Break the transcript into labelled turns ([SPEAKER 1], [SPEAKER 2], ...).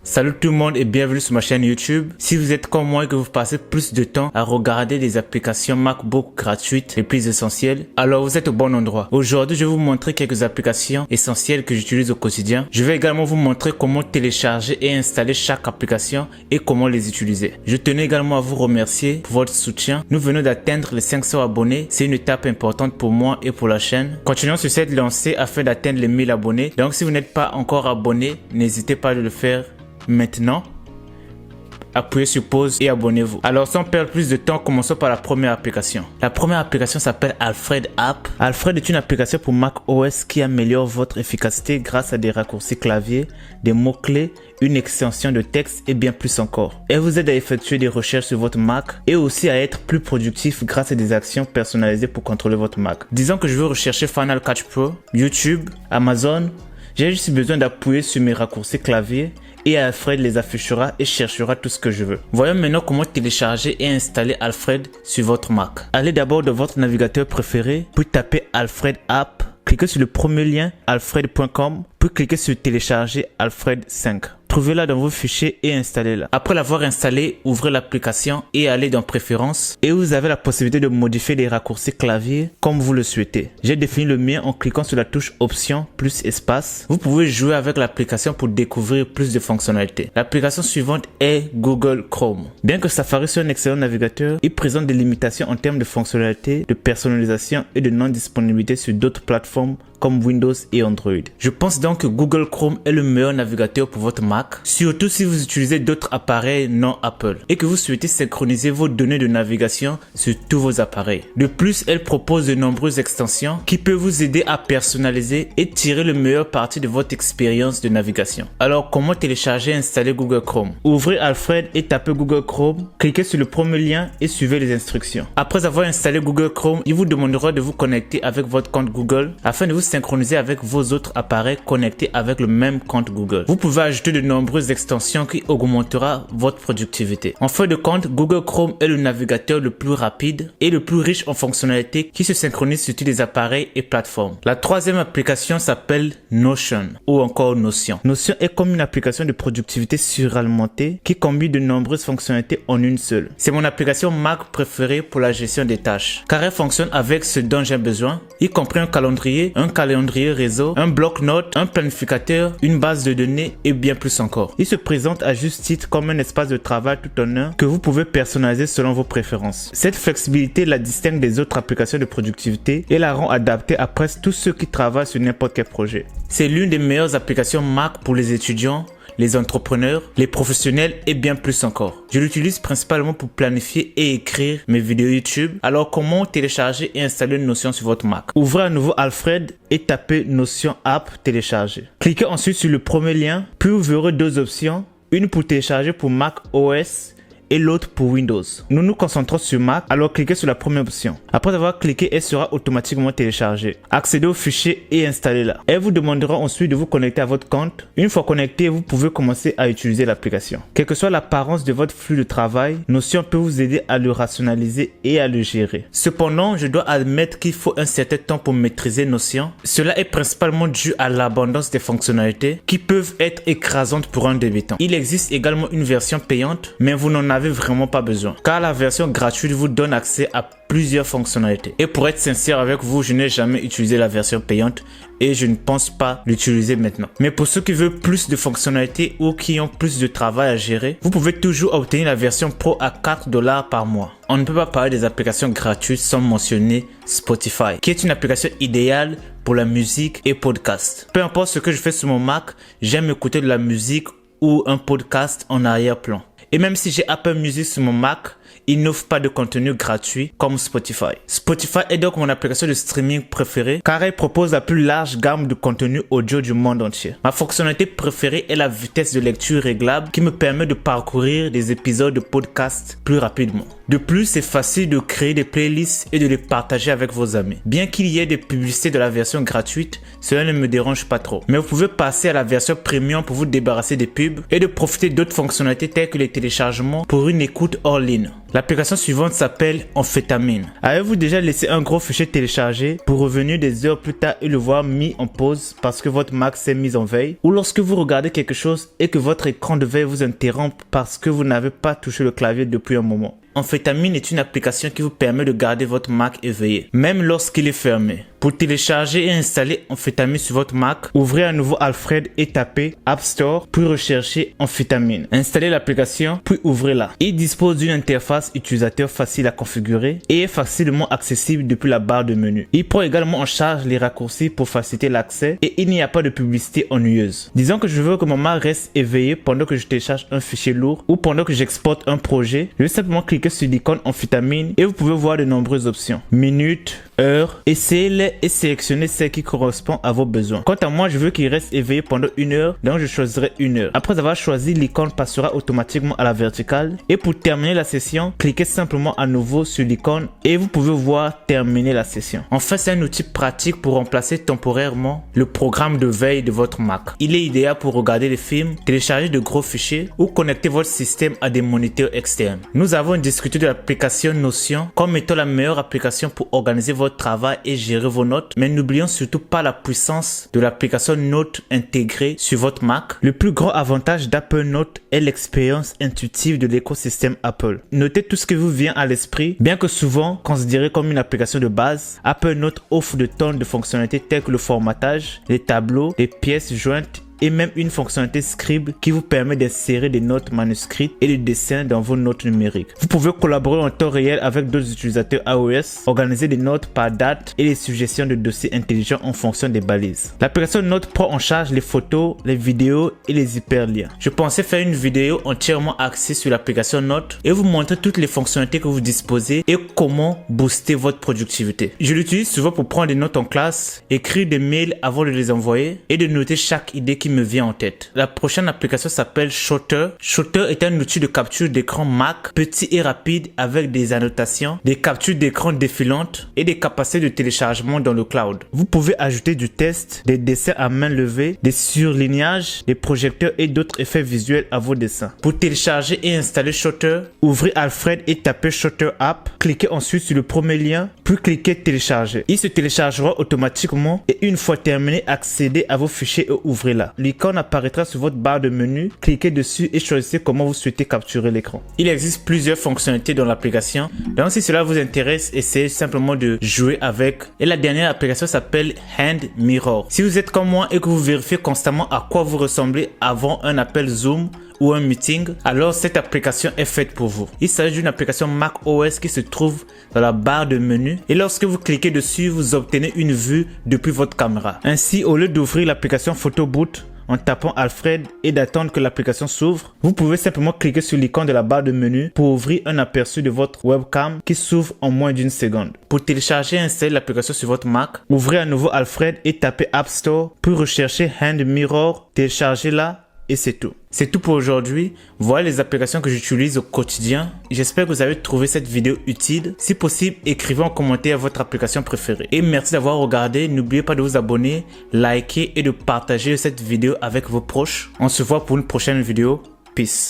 [SPEAKER 1] Salut tout le monde et bienvenue sur ma chaîne YouTube. Si vous êtes comme moi et que vous passez plus de temps à regarder des applications MacBook gratuites les plus essentielles, alors vous êtes au bon endroit. Aujourd'hui, je vais vous montrer quelques applications essentielles que j'utilise au quotidien. Je vais également vous montrer comment télécharger et installer chaque application et comment les utiliser. Je tenais également à vous remercier pour votre soutien. Nous venons d'atteindre les 500 abonnés. C'est une étape importante pour moi et pour la chaîne. Continuons sur cette lancée afin d'atteindre les 1000 abonnés. Donc si vous n'êtes pas encore abonné, n'hésitez pas à le faire maintenant. Appuyez sur pause et abonnez-vous. Alors sans perdre plus de temps, commençons par la première application. La première application s'appelle Alfred App. Alfred est une application pour Mac OS qui améliore votre efficacité grâce à des raccourcis clavier, des mots-clés, une extension de texte et bien plus encore. Elle vous aide à effectuer des recherches sur votre Mac et aussi à être plus productif grâce à des actions personnalisées pour contrôler votre Mac. Disons que je veux rechercher Final Cut Pro, YouTube, Amazon. J'ai juste besoin d'appuyer sur mes raccourcis clavier et Alfred les affichera et cherchera tout ce que je veux. Voyons maintenant comment télécharger et installer Alfred sur votre Mac. Allez d'abord dans votre navigateur préféré, puis tapez Alfred App. Cliquez sur le premier lien alfred.com, puis cliquez sur télécharger Alfred 5. Trouvez-la dans vos fichiers et installez-la. Après l'avoir installé, ouvrez l'application et allez dans Préférences. Et vous avez la possibilité de modifier les raccourcis clavier comme vous le souhaitez. J'ai défini le mien en cliquant sur la touche Options plus espace. Vous pouvez jouer avec l'application pour découvrir plus de fonctionnalités. L'application suivante est Google Chrome. Bien que Safari soit un excellent navigateur, il présente des limitations en termes de fonctionnalités, de personnalisation et de non-disponibilité sur d'autres plateformes comme Windows et Android. Je pense donc que Google Chrome est le meilleur navigateur pour votre Mac, surtout si vous utilisez d'autres appareils non Apple et que vous souhaitez synchroniser vos données de navigation sur tous vos appareils. De plus, elle propose de nombreuses extensions qui peuvent vous aider à personnaliser et tirer le meilleur parti de votre expérience de navigation. Alors, comment télécharger et installer Google Chrome? Ouvrez Alfred et tapez Google Chrome, cliquez sur le premier lien et suivez les instructions. Après avoir installé Google Chrome, il vous demandera de vous connecter avec votre compte Google afin de vous synchroniser avec vos autres appareils connectés avec le même compte Google. Vous pouvez ajouter de nombreuses extensions qui augmentera votre productivité. En fin de compte, Google Chrome est le navigateur le plus rapide et le plus riche en fonctionnalités qui se synchronise sur tous les appareils et plateformes. La troisième application s'appelle Notion ou encore Notion. Notion est comme une application de productivité suralimentée qui combine de nombreuses fonctionnalités en une seule. C'est mon application Mac préférée pour la gestion des tâches car elle fonctionne avec ce dont j'ai besoin, y compris un calendrier réseau, un bloc-notes, un planificateur, une base de données et bien plus encore. Il se présente à juste titre comme un espace de travail tout en un que vous pouvez personnaliser selon vos préférences. Cette flexibilité la distingue des autres applications de productivité et la rend adaptée à presque tous ceux qui travaillent sur n'importe quel projet. C'est l'une des meilleures applications Mac pour les étudiants, les entrepreneurs, les professionnels et bien plus encore. Je l'utilise principalement pour planifier et écrire mes vidéos YouTube. Alors comment télécharger et installer une Notion sur votre Mac? Ouvrez à nouveau Alfred et tapez Notion App télécharger. Cliquez ensuite sur le premier lien, puis vous verrez deux options, une pour télécharger pour Mac OS et l'autre pour Windows. Nous nous concentrons sur Mac, alors cliquez sur la première option. Après avoir cliqué, elle sera automatiquement téléchargée. Accédez au fichier et installez-la. Elle vous demandera ensuite de vous connecter à votre compte. Une fois connecté, vous pouvez commencer à utiliser l'application. Quelle que soit l'apparence de votre flux de travail, Notion peut vous aider à le rationaliser et à le gérer. Cependant, je dois admettre qu'il faut un certain temps pour maîtriser Notion. Cela est principalement dû à l'abondance des fonctionnalités qui peuvent être écrasantes pour un débutant. Il existe également une version payante, mais vous n'en avez vraiment pas besoin car la version gratuite vous donne accès à plusieurs fonctionnalités. Et pour être sincère avec vous, je n'ai jamais utilisé la version payante et je ne pense pas l'utiliser maintenant. Mais pour ceux qui veulent plus de fonctionnalités ou qui ont plus de travail à gérer, vous pouvez toujours obtenir la version Pro à 4 $ par mois. On ne peut pas parler des applications gratuites sans mentionner Spotify, qui est une application idéale pour la musique et podcast. Peu importe ce que je fais sur mon Mac, j'aime écouter de la musique ou un podcast en arrière-plan. Et même si j'ai Apple Music sur mon Mac, il n'offre pas de contenu gratuit comme Spotify. Spotify est donc mon application de streaming préférée car elle propose la plus large gamme de contenu audio du monde entier. Ma fonctionnalité préférée est la vitesse de lecture réglable qui me permet de parcourir des épisodes de podcast plus rapidement. De plus, c'est facile de créer des playlists et de les partager avec vos amis. Bien qu'il y ait des publicités de la version gratuite, cela ne me dérange pas trop. Mais vous pouvez passer à la version premium pour vous débarrasser des pubs et de profiter d'autres fonctionnalités telles que les téléchargements pour une écoute hors ligne. L'application suivante s'appelle Amphétamine. Avez-vous déjà laissé un gros fichier téléchargé pour revenir des heures plus tard et le voir mis en pause parce que votre Mac s'est mis en veille? Ou lorsque vous regardez quelque chose et que votre écran de veille vous interrompt parce que vous n'avez pas touché le clavier depuis un moment? Amphétamine est une application qui vous permet de garder votre Mac éveillé, même lorsqu'il est fermé. Pour télécharger et installer Amphétamine sur votre Mac, ouvrez à nouveau Alfred et tapez App Store, puis recherchez Amphétamine. Installez l'application, puis ouvrez-la. Il dispose d'une interface utilisateur facile à configurer et est facilement accessible depuis la barre de menu. Il prend également en charge les raccourcis pour faciliter l'accès et il n'y a pas de publicité ennuyeuse. Disons que je veux que mon Mac reste éveillé pendant que je télécharge un fichier lourd ou pendant que j'exporte un projet. Je vais simplement cliquer sur l'icône Amphétamine et vous pouvez voir de nombreuses options. Minutes, heures, essayez-les et sélectionnez celle qui correspond à vos besoins. Quant à moi, je veux qu'il reste éveillé pendant 1 heure, donc je choisirai 1 heure. Après avoir choisi, l'icône passera automatiquement à la verticale et pour terminer la session, cliquez simplement à nouveau sur l'icône et vous pouvez voir terminer la session. Enfin, c'est un outil pratique pour remplacer temporairement le programme de veille de votre Mac. Il est idéal pour regarder des films, télécharger de gros fichiers ou connecter votre système à des moniteurs externes. Nous avons discuté de l'application Notion comme étant la meilleure application pour organiser votre travail et gérer vos notes, mais n'oublions surtout pas la puissance de l'application Notes intégrée sur votre Mac. Le plus grand avantage d'Apple Notes est l'expérience intuitive de l'écosystème Apple. Notez tout ce qui vous vient à l'esprit, bien que souvent considéré comme une application de base. Apple Notes offre de tonnes de fonctionnalités telles que le formatage, les tableaux, les pièces jointes et même une fonctionnalité Scribe qui vous permet d'insérer des notes manuscrites et des dessins dans vos notes numériques. Vous pouvez collaborer en temps réel avec d'autres utilisateurs iOS, organiser des notes par date et les suggestions de dossiers intelligents en fonction des balises. L'application Notes prend en charge les photos, les vidéos et les hyperliens. Je pensais faire une vidéo entièrement axée sur l'application Notes et vous montrer toutes les fonctionnalités que vous disposez et comment booster votre productivité. Je l'utilise souvent pour prendre des notes en classe, écrire des mails avant de les envoyer et de noter chaque idée qui me vient en tête. La prochaine application s'appelle Shooter. Shooter est un outil de capture d'écran Mac, petit et rapide avec des annotations, des captures d'écran défilantes et des capacités de téléchargement dans le cloud. Vous pouvez ajouter du texte, des dessins à main levée, des surlignages, des projecteurs et d'autres effets visuels à vos dessins. Pour télécharger et installer Shooter, ouvrez Alfred et tapez Shooter App. Cliquez ensuite sur le premier lien, puis cliquez télécharger. Il se téléchargera automatiquement et une fois terminé, accédez à vos fichiers et ouvrez-la. L'icône apparaîtra sur votre barre de menu, cliquez dessus et choisissez comment vous souhaitez capturer l'écran. Il existe plusieurs fonctionnalités dans l'application, donc si cela vous intéresse, essayez simplement de jouer avec. Et la dernière application s'appelle Hand Mirror. Si vous êtes comme moi et que vous vérifiez constamment à quoi vous ressemblez avant un appel Zoom ou un meeting, alors cette application est faite pour vous. Il s'agit d'une application Mac OS qui se trouve dans la barre de menu et lorsque vous cliquez dessus, vous obtenez une vue depuis votre caméra. Ainsi, au lieu d'ouvrir l'application Photo Boot en tapant Alfred et d'attendre que l'application s'ouvre, vous pouvez simplement cliquer sur l'icône de la barre de menu pour ouvrir un aperçu de votre webcam qui s'ouvre en moins d'1 seconde. Pour télécharger et installer l'application sur votre Mac, ouvrez à nouveau Alfred et tapez App Store, puis recherchez Hand Mirror, téléchargez-la et c'est tout. C'est tout pour aujourd'hui. Voilà les applications que j'utilise au quotidien. J'espère que vous avez trouvé cette vidéo utile. Si possible, écrivez en commentaire votre application préférée. Et merci d'avoir regardé. N'oubliez pas de vous abonner, liker et de partager cette vidéo avec vos proches. On se voit pour une prochaine vidéo. Peace.